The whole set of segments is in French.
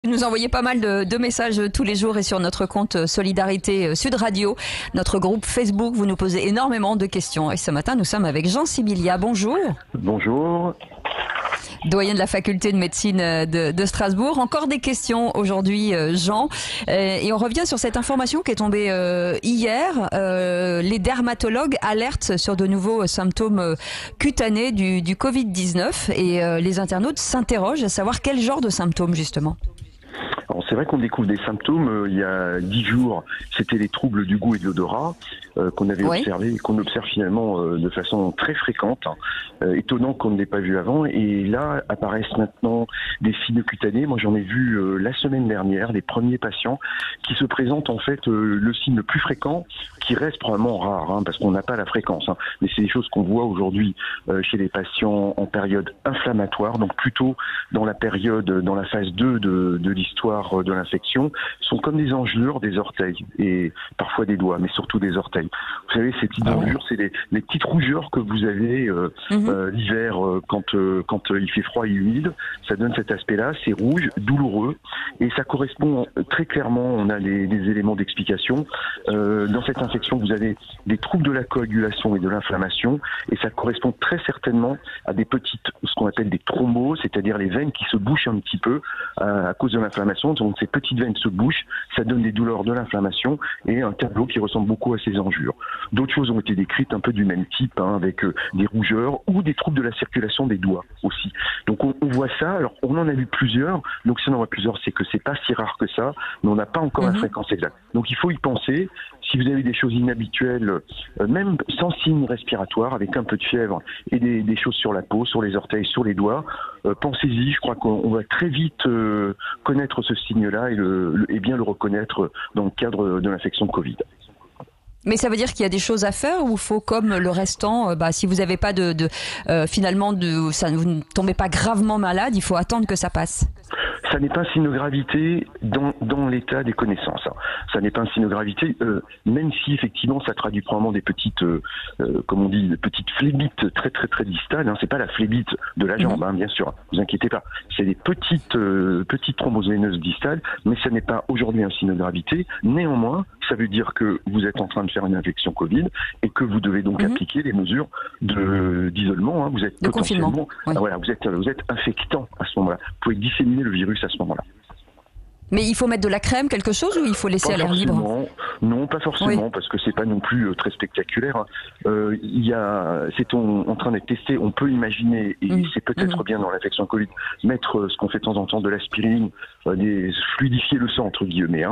Vous nous envoyez pas mal de messages tous les jours et sur notre compte Solidarité Sud Radio, notre groupe Facebook, vous nous posez énormément de questions. Et ce matin, nous sommes avec Jean Sibilia. Bonjour. Bonjour. Doyen de la faculté de médecine de Strasbourg. Encore des questions aujourd'hui, Jean. Et on revient sur cette information qui est tombée hier. Les dermatologues alertent sur de nouveaux symptômes cutanés du Covid-19 et les internautes s'interrogent à savoir quel genre de symptômes justement. Alors c'est vrai qu'on découvre des symptômes. Il y a 10 jours, c'était les troubles du goût et de l'odorat qu'on avait observé et qu'on observe finalement de façon très fréquente. Étonnant qu'on ne l'ait pas vu avant. Et là apparaissent maintenant des signes cutanés. Moi j'en ai vu la semaine dernière, les premiers patients qui se présentent en fait le signe le plus fréquent, qui reste probablement rare parce qu'on n'a pas la fréquence. Mais c'est des choses qu'on voit aujourd'hui chez les patients en période inflammatoire, donc plutôt dans la période, dans la phase 2 de l'histoire de l'infection, sont comme des engelures des orteils et parfois des doigts, mais surtout des orteils. Vous savez, ces petites engelures, c'est les petites rougeurs que vous avez l'hiver quand il fait froid et humide. Ça donne cet aspect-là, c'est rouge, douloureux, et ça correspond très clairement, on a les éléments d'explication. Dans cette infection, vous avez des troubles de la coagulation et de l'inflammation, et ça correspond très certainement à des petites, ce qu'on appelle des thromboses, c'est-à-dire les veines qui se bouchent un petit peu à cause de l'inflammation. Donc ces petites veines se bouchent, ça donne des douleurs de l'inflammation et un tableau qui ressemble beaucoup à ces engelures. D'autres choses ont été décrites un peu du même type, avec des rougeurs ou des troubles de la circulation des doigts aussi. Donc on voit ça, alors on en a vu plusieurs, donc si on en voit plusieurs, c'est que c'est pas si rare que ça, mais on n'a pas encore la fréquence exacte. Donc il faut y penser. Si vous avez des choses inhabituelles, même sans signe respiratoire, avec un peu de fièvre et des choses sur la peau, sur les orteils, sur les doigts, pensez-y, je crois qu'on va très vite connaître ce signe-là et bien le reconnaître dans le cadre de l'infection Covid. Mais ça veut dire qu'il y a des choses à faire ou il faut, comme le restant, si vous n'avez pas finalement vous ne tombez pas gravement malade, il faut attendre que ça passe? Ça n'est pas un signe de gravité dans l'état des connaissances. Ça n'est pas un signe de gravité, même si effectivement ça traduit probablement des petites, comme on dit, des petites phlébites très très très distales. C'est pas la phlébite de la jambe, bien sûr. Vous inquiétez pas. C'est des petites thromboses veineuses distales, mais ça n'est pas aujourd'hui un signe de gravité. Néanmoins, ça veut dire que vous êtes en train de faire une infection Covid et que vous devez donc appliquer les mesures d'isolement. Vous êtes potentiellement, voilà, vous êtes infectant à ce moment-là. Vous pouvez disséminer le virus à ce moment-là. Mais il faut mettre de la crème, quelque chose, ou il faut laisser à l'air libre? Non, pas forcément, parce que c'est pas non plus très spectaculaire. C'est en train d'être testé. On peut imaginer, et c'est peut-être bien dans l'infection Covid, mettre ce qu'on fait de temps en temps de l'aspirine, fluidifier le sang entre guillemets,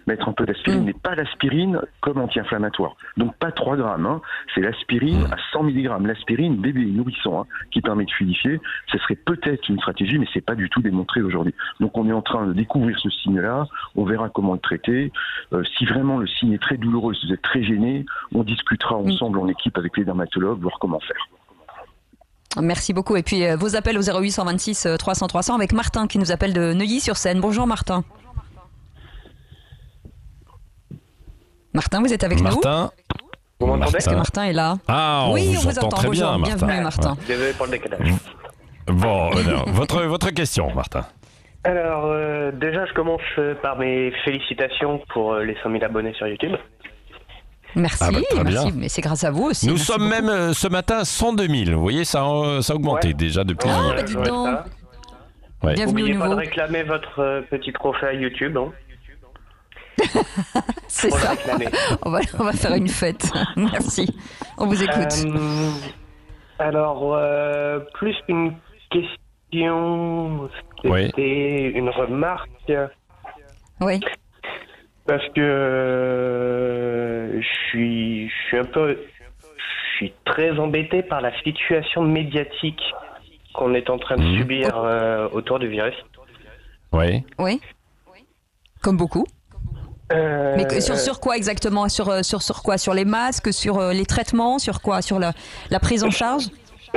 mettre un peu d'aspirine, mais pas l'aspirine comme anti-inflammatoire. Donc pas 3 grammes. C'est l'aspirine à 100 mg. L'aspirine bébé nourrisson, qui permet de fluidifier. Ce serait peut-être une stratégie, mais c'est pas du tout démontré aujourd'hui. Donc on est en train de découvrir ce signe-là. On verra comment le traiter. Si vraiment le signe est très douloureux, si vous êtes très gêné, on discutera ensemble en équipe avec les dermatologues, voir comment faire. Merci beaucoup. Et puis vos appels au 0826 300 300 avec Martin qui nous appelle de Neuilly-sur-Seine. Bonjour Martin. Martin, vous êtes avec nous? Vous m'entendez? Est-ce que Martin est là? Ah, oui, on vous entend très bien, Martin. Bienvenue Martin. Désolé pour le décalage. Bon, votre question, Martin. Alors, déjà, je commence par mes félicitations pour les 100 000 abonnés sur YouTube. Merci, très merci. bien. Mais c'est grâce à vous aussi. Nous merci sommes beaucoup. même ce matin 102 000. Vous voyez, ça a augmenté déjà depuis. Ah, dis donc. Ouais. Bienvenue N'oubliez au pas de nouveau. réclamer votre petit trophée à YouTube. C'est Faut le ça. réclamer. On va faire une fête. Merci. On vous écoute. Alors, plus qu'une question, c'était une remarque. Oui. Parce que je suis très embêté par la situation médiatique qu'on est en train de subir autour du virus. Oui. Oui. Comme beaucoup. Mais sur quoi exactement? Sur quoi? Sur les masques? Sur les traitements? Sur quoi? Sur la prise en charge?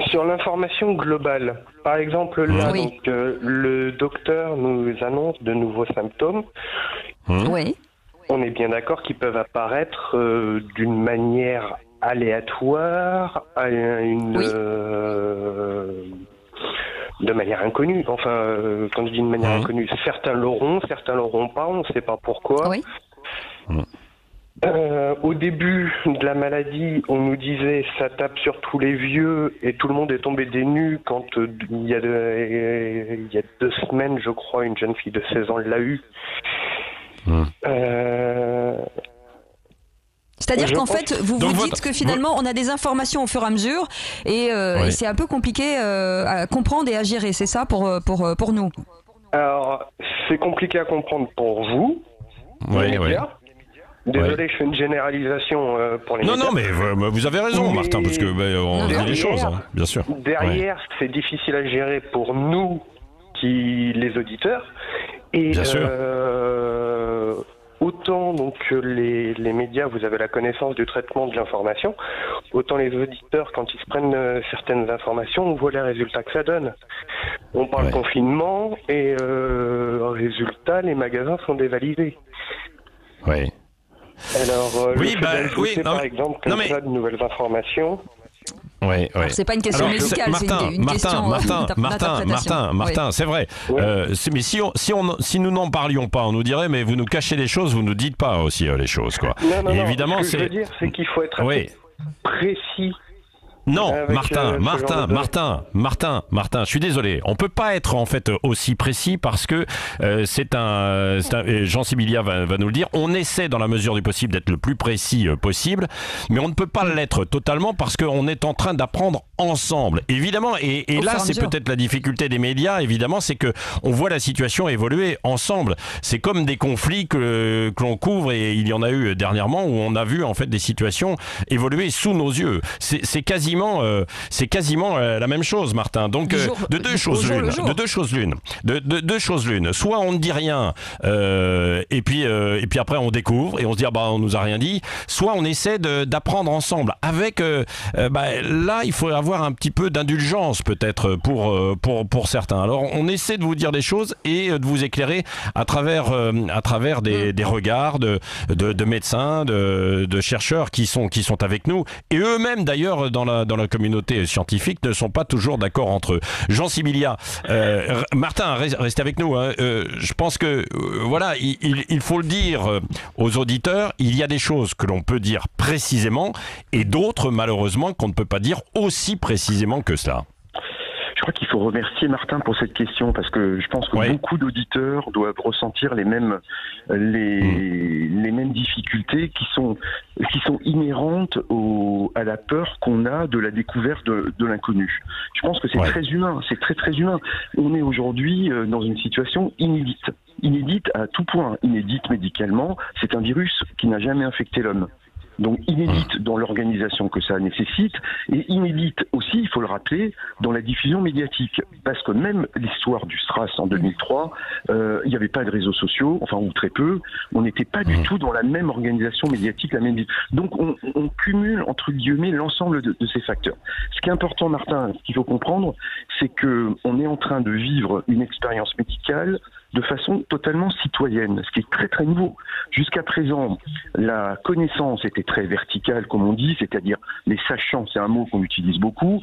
Sur l'information globale. Par exemple, là, donc, le docteur nous annonce de nouveaux symptômes. Oui. On est bien d'accord qu'ils peuvent apparaître d'une manière aléatoire, de manière inconnue. Enfin, quand je dis de manière inconnue, certains l'auront pas, on ne sait pas pourquoi. Oui. Au début de la maladie, on nous disait ça tape sur tous les vieux et tout le monde est tombé des nues quand il y a 2 semaines, je crois, une jeune fille de 16 ans l'a eu. C'est-à-dire qu'en fait, vous dites que finalement, on a des informations au fur et à mesure et c'est un peu compliqué à comprendre et à gérer, c'est ça pour nous? Alors, c'est compliqué à comprendre pour vous, les médias. Désolé, je fais une généralisation pour les médias. Non, mais vous avez raison, Martin, parce que on dit les choses, hein, bien sûr. Derrière, c'est difficile à gérer pour nous, les auditeurs. Et bien sûr. Autant donc les médias, vous avez la connaissance du traitement de l'information, autant les auditeurs, quand ils se prennent certaines informations, on voit les résultats que ça donne. On parle confinement et résultat, les magasins sont dévalisés. Oui. Alors, par exemple, comme ça, de nouvelles informations. Oui. C'est pas une question médicale, c'est une question d'interprétation. Martin, c'est vrai. Mais si nous n'en parlions pas, on nous dirait, mais vous nous cachez les choses, vous nous dites pas aussi les choses, quoi. Non, évidemment, ce que je veux dire, c'est qu'il faut être précis. Non, Martin, je suis désolé. On peut pas être en fait aussi précis parce que Jean Sibilia va nous le dire. On essaie dans la mesure du possible d'être le plus précis possible, mais on ne peut pas l'être totalement parce qu'on est en train d'apprendre ensemble. Évidemment, et là c'est peut-être la difficulté des médias. Évidemment, c'est que on voit la situation évoluer ensemble. C'est comme des conflits que l'on couvre et il y en a eu dernièrement où on a vu en fait des situations évoluer sous nos yeux. C'est quasiment la même chose, Martin. Donc de deux choses l'une. Soit on ne dit rien et puis après on découvre et on se dit on nous a rien dit. Soit on essaie d'apprendre ensemble. Avec là il faut avoir un petit peu d'indulgence peut-être pour certains. Alors on essaie de vous dire des choses et de vous éclairer à travers des regards de médecins, de chercheurs qui sont avec nous et eux-mêmes d'ailleurs dans la communauté scientifique ne sont pas toujours d'accord entre eux. Jean Sibilia, Martin, restez avec nous. Hein. Je pense que il faut le dire aux auditeurs, il y a des choses que l'on peut dire précisément et d'autres malheureusement qu'on ne peut pas dire aussi précisément que cela. Je crois qu'il faut remercier Martin pour cette question parce que je pense que beaucoup d'auditeurs doivent ressentir les mêmes difficultés qui sont inhérentes à la peur qu'on a de la découverte de l'inconnu. Je pense que c'est très humain, c'est très très humain. On est aujourd'hui dans une situation inédite à tout point, inédite médicalement. C'est un virus qui n'a jamais infecté l'homme. Donc inédite dans l'organisation que ça nécessite et inédite aussi, il faut le rappeler, dans la diffusion médiatique. Parce que même l'histoire du SRAS en 2003, il n'y avait pas de réseaux sociaux, enfin ou très peu, on n'était pas du tout dans la même organisation médiatique, la même. Donc on cumule entre guillemets l'ensemble de ces facteurs. Ce qui est important, Martin, ce qu'il faut comprendre, c'est que on est en train de vivre une expérience médicale de façon totalement citoyenne, ce qui est très très nouveau. Jusqu'à présent, la connaissance était très verticale, comme on dit, c'est-à-dire les sachants, c'est un mot qu'on utilise beaucoup,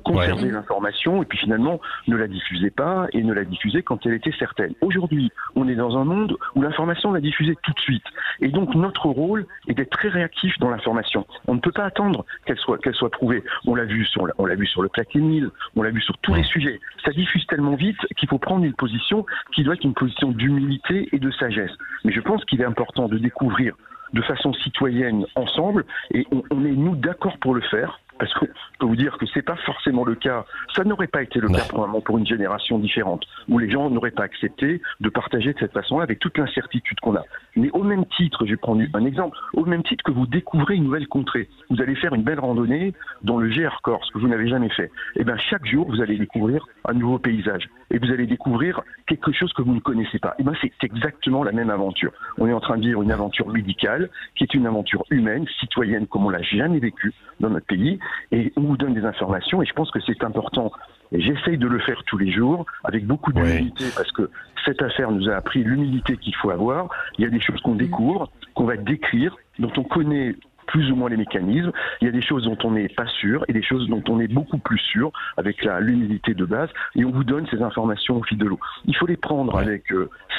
conserver l'information et puis finalement ne la diffuser pas et ne la diffuser quand elle était certaine. Aujourd'hui, on est dans un monde où l'information va diffuser tout de suite. Et donc notre rôle est d'être très réactif dans l'information. On ne peut pas attendre qu'elle soit prouvée. On l'a vu sur le plaquenil, on l'a vu sur tous les sujets. Ça diffuse tellement vite qu'il faut prendre une position qui doit être une position d'humilité et de sagesse. Mais je pense qu'il est important de découvrir de façon citoyenne ensemble et on est nous d'accord pour le faire. Parce que je peux vous dire que c'est pas forcément le cas. Ça n'aurait pas été le cas probablement pour une génération différente, où les gens n'auraient pas accepté de partager de cette façon-là avec toute l'incertitude qu'on a. Mais au même titre, je vais prendre un exemple, au même titre que vous découvrez une nouvelle contrée, vous allez faire une belle randonnée dans le GR Corse que vous n'avez jamais fait. Et bien chaque jour, vous allez découvrir un nouveau paysage et vous allez découvrir quelque chose que vous ne connaissez pas. Et bien c'est exactement la même aventure. On est en train de vivre une aventure médicale qui est une aventure humaine, citoyenne comme on l'a jamais vécu dans notre pays. Et on vous donne des informations et je pense que c'est important. Et j'essaye de le faire tous les jours avec beaucoup d'humilité parce que cette affaire nous a appris l'humilité qu'il faut avoir. Il y a des choses qu'on découvre, qu'on va décrire, dont on connaît plus ou moins les mécanismes. Il y a des choses dont on n'est pas sûr et des choses dont on est beaucoup plus sûr avec l'humilité de base. Et on vous donne ces informations au fil de l'eau. Il faut les prendre avec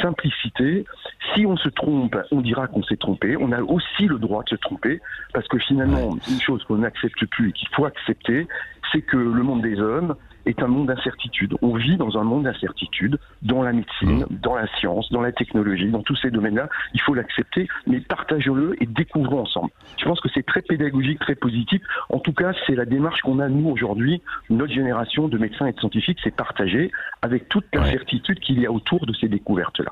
simplicité. Si on se trompe, on dira qu'on s'est trompé. On a aussi le droit de se tromper parce que finalement, une chose qu'on n'accepte plus et qu'il faut accepter, c'est que le monde des hommes est un monde d'incertitude. On vit dans un monde d'incertitude, dans la médecine, dans la science, dans la technologie, dans tous ces domaines-là. Il faut l'accepter, mais partageons-le et découvrons ensemble. Je pense que c'est très pédagogique, très positif. En tout cas, c'est la démarche qu'on a, nous, aujourd'hui, notre génération de médecins et de scientifiques, c'est partager avec toute l'incertitude qu'il y a autour de ces découvertes-là.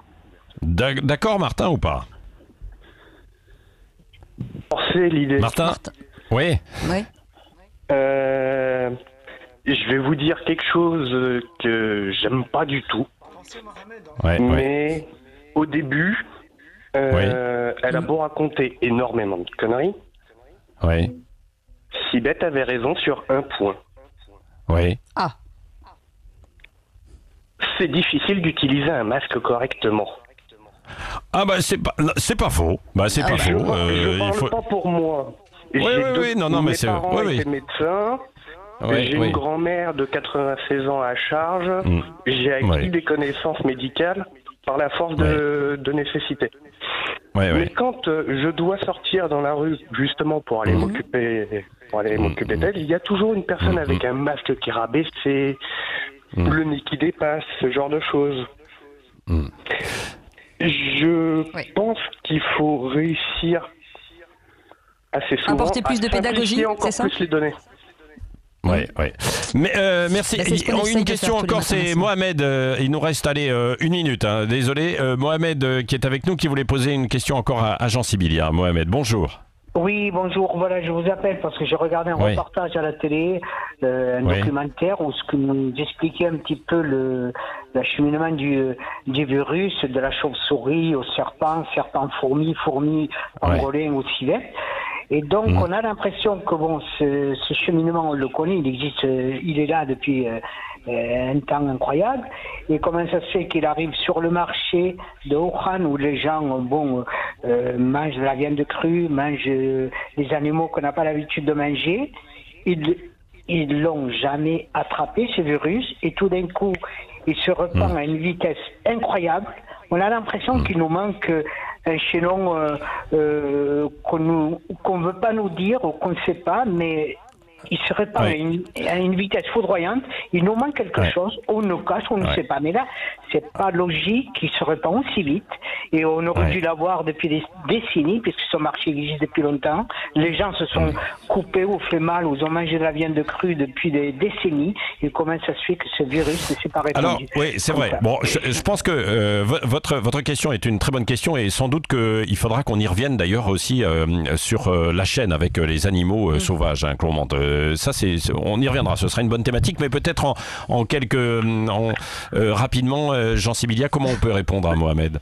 D'accord, Martin, ou pas? C'est l'idée. Martin. Oui. Je vais vous dire quelque chose que j'aime pas du tout. Mais au début, elle a beau raconter énormément de conneries. Sibeth avait raison sur un point. C'est difficile d'utiliser un masque correctement. Ah bah c'est pas faux. C'est pas faux. Je parle pas pour moi. Mais c'est parents étaient médecins. J'ai une grand-mère de 96 ans à charge. J'ai acquis des connaissances médicales par la force de nécessité. Mais quand je dois sortir dans la rue justement pour aller m'occuper d'elle, il y a toujours une personne avec un masque qui est rabaissé, le nez qui dépasse, ce genre de choses. Je pense qu'il faut réussir assez souvent apporter plus de pédagogie, c'est ça? Plus les données. Mais merci. Une question encore, c'est Mohamed. Il nous reste une minute. Désolé, Mohamed qui est avec nous, qui voulait poser une question encore à Jean Sibilia. Mohamed, bonjour. Oui, bonjour. Voilà, je vous appelle parce que j'ai regardé un reportage à la télé, un documentaire où ce que nous expliquait un petit peu l'acheminement du virus, de la chauve-souris au serpent-fourmi, pangolin au civet. Et donc, on a l'impression que ce cheminement, on le connaît, il existe, il est là depuis un temps incroyable. Et comment ça se fait qu'il arrive sur le marché de Wuhan où les gens, mangent de la viande crue, mangent des animaux qu'on n'a pas l'habitude de manger. Ils l'ont jamais attrapé, ce virus, et tout d'un coup, il se répand à une vitesse incroyable. On a l'impression qu'il nous manque un chaînon qu'on ne veut pas nous dire ou qu'on ne sait pas, mais il se répand à une vitesse foudroyante. Il nous manque quelque chose, on nous cache, on ne sait pas. Mais là, c'est pas logique qu'il se répand aussi vite. Et on aurait dû l'avoir depuis des décennies, puisque ce marché existe depuis longtemps. Les gens se sont coupés ou fait mal, ou ont mangé de la viande crue depuis des décennies. Et comment ça se fait que ce virus ne s'est pas répandu? Alors, oui, c'est vrai. Bon, je pense que votre question est une très bonne question, et sans doute qu'il faudra qu'on y revienne d'ailleurs aussi sur la chaîne avec les animaux sauvages, que l'on monte. Ça, on y reviendra. Ce sera une bonne thématique, mais peut-être rapidement, Jean Sibilia, comment on peut répondre à Mohamed?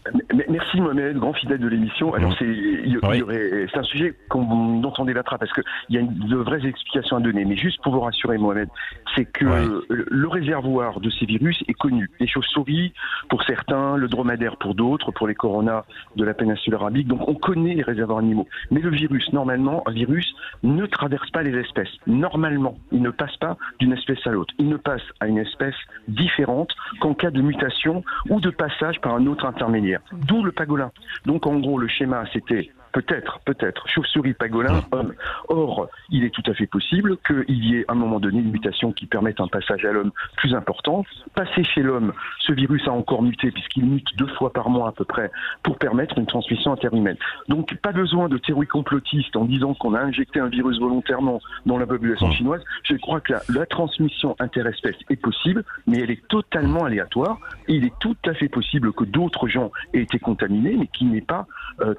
Merci Mohamed, grand fidèle de l'émission. Alors c'est un sujet dont on débattra parce qu'il y a de vraies explications à donner. Mais juste pour vous rassurer Mohamed, c'est que le réservoir de ces virus est connu. Les chauves-souris pour certains, le dromadaire pour d'autres, pour les coronas de la péninsule arabique. Donc on connaît les réservoirs animaux. Mais le virus, normalement, un virus ne traverse pas les espèces. Normalement, il ne passe pas d'une espèce à l'autre. Il ne passe à une espèce différente qu'en cas de mutation ou de passage par un autre intermédiaire. D'où le pangolin. Donc en gros, le schéma, c'était peut-être, chauve-souris, pangolin, homme. Or, il est tout à fait possible qu'il y ait à un moment donné une mutation qui permette un passage à l'homme plus important. Passé chez l'homme, ce virus a encore muté puisqu'il mute 2 fois par mois à peu près pour permettre une transmission interhumaine. Donc pas besoin de théorie complotiste en disant qu'on a injecté un virus volontairement dans la population chinoise. Je crois que la transmission interespèce est possible, mais elle est totalement aléatoire. Et il est tout à fait possible que d'autres gens aient été contaminés, mais qui n'aient pas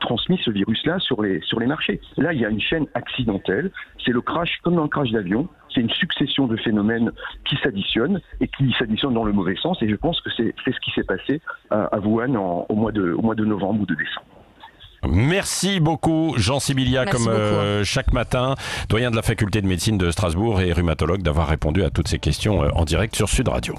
transmis ce virus-là sur les marchés. Là, il y a une chaîne accidentelle. C'est le crash, comme dans le crash d'avion. C'est une succession de phénomènes qui s'additionnent et qui s'additionnent dans le mauvais sens. Et je pense que c'est ce qui s'est passé à Wuhan au mois de novembre ou de décembre. Merci beaucoup Jean Sibilia, chaque matin, doyen de la faculté de médecine de Strasbourg et rhumatologue, d'avoir répondu à toutes ces questions en direct sur Sud Radio.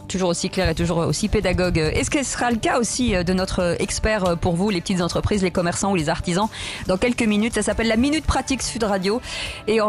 toujours aussi clair et toujours aussi pédagogue. Est-ce que ce sera le cas aussi de notre expert pour vous, les petites entreprises, les commerçants ou les artisans? Dans quelques minutes, ça s'appelle la Minute Pratique Sud Radio. Et